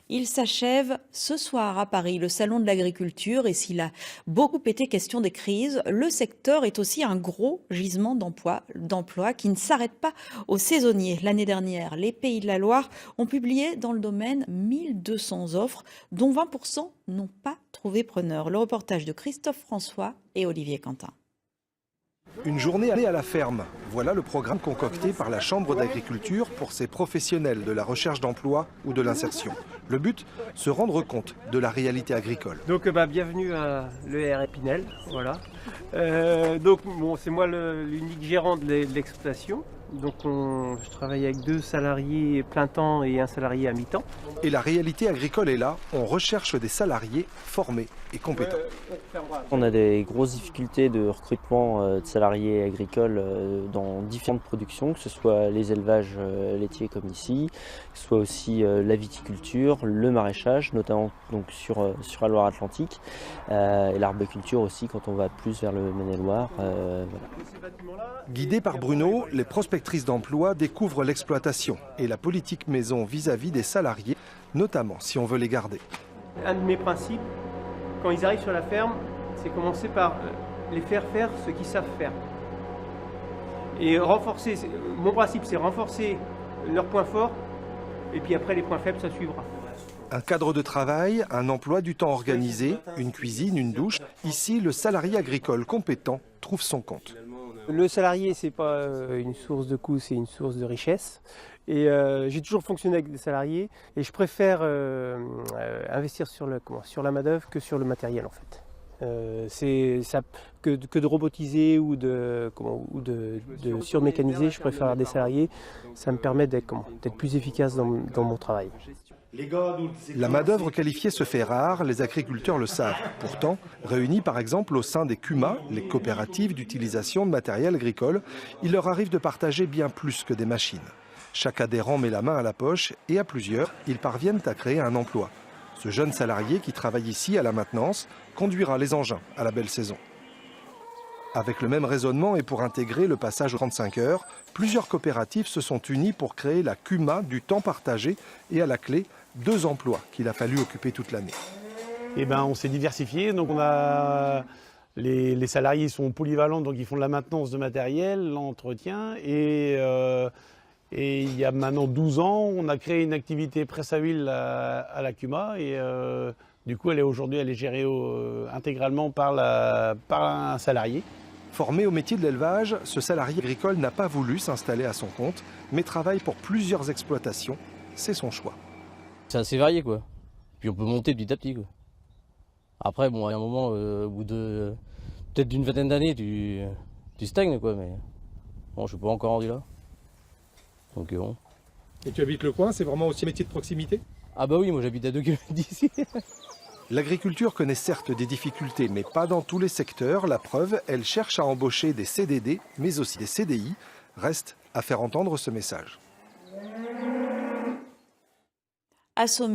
Il s'achève ce soir à Paris, le salon de l'agriculture, et s'il a beaucoup été question des crises, le secteur est aussi un gros gisement d'emplois qui ne s'arrête pas aux saisonniers. L'année dernière, les Pays de la Loire ont publié dans le domaine 1200 offres, dont 20% n'ont pas trouvé preneur. Le reportage de Christophe François et Olivier Quentin. Une journée à la ferme. Voilà le programme concocté par la Chambre d'agriculture pour ces professionnels de la recherche d'emploi ou de l'insertion. Le but, se rendre compte de la réalité agricole. Donc bienvenue à l'ER Épinel, voilà. C'est moi l'unique gérant de l'exploitation. Donc je travaille avec 2 salariés plein temps et 1 salarié à mi-temps. Et la réalité agricole est là, on recherche des salariés formés et compétents. On a des grosses difficultés de recrutement de salariés agricoles dans différentes productions, que ce soit les élevages laitiers comme ici, que ce soit aussi la viticulture, le maraîchage, notamment donc sur la Loire-Atlantique, et l'arboriculture aussi quand on va plus vers le Maine-et-Loire. Voilà. Guidés par Bruno, les prospectrices d'emploi découvrent l'exploitation et la politique maison vis-à-vis des salariés, notamment si on veut les garder. Un de mes principes, quand ils arrivent sur la ferme, c'est commencer par les faire faire ce qu'ils savent faire. Et renforcer, mon principe c'est renforcer leurs points forts, et puis après les points faibles ça suivra. Un cadre de travail, un emploi du temps organisé, une cuisine, une douche. Ici, le salarié agricole compétent trouve son compte. Le salarié, c'est pas une source de coût, c'est une source de richesse. Et j'ai toujours fonctionné avec des salariés et je préfère investir sur la main-d'œuvre que sur le matériel en fait. Que de robotiser ou de surmécaniser, je préfère avoir des salariés. Ça me permet d'être plus efficace dans mon travail. La main-d'œuvre qualifiée se fait rare, les agriculteurs le savent. Pourtant, réunis par exemple au sein des CUMA, les coopératives d'utilisation de matériel agricole, il leur arrive de partager bien plus que des machines. Chaque adhérent met la main à la poche et à plusieurs, ils parviennent à créer un emploi. Ce jeune salarié qui travaille ici à la maintenance conduira les engins à la belle saison. Avec le même raisonnement et pour intégrer le passage aux 35 heures, plusieurs coopératives se sont unies pour créer la CUMA du temps partagé et à la clé, 2 emplois qu'il a fallu occuper toute l'année. On s'est diversifié, donc on a les salariés sont polyvalents, donc ils font de la maintenance de matériel, l'entretien et il y a maintenant 12 ans, on a créé une activité presse à huile à la CUMA et du coup aujourd'hui elle est gérée intégralement par un salarié. Formé au métier de l'élevage, ce salarié agricole n'a pas voulu s'installer à son compte, mais travaille pour plusieurs exploitations. C'est son choix. C'est assez varié quoi. Puis on peut monter petit à petit quoi. Après bon, il y a un moment, au bout de peut-être d'une vingtaine d'années, tu stagnes quoi, mais bon, je suis pas encore rendu là. Donc bon. Et tu habites le coin, c'est vraiment aussi un métier de proximité? Ah bah oui, moi j'habite à 2 km d'ici. L'agriculture connaît certes des difficultés, mais pas dans tous les secteurs. La preuve, elle cherche à embaucher des CDD, mais aussi des CDI. Reste à faire entendre ce message. Assommé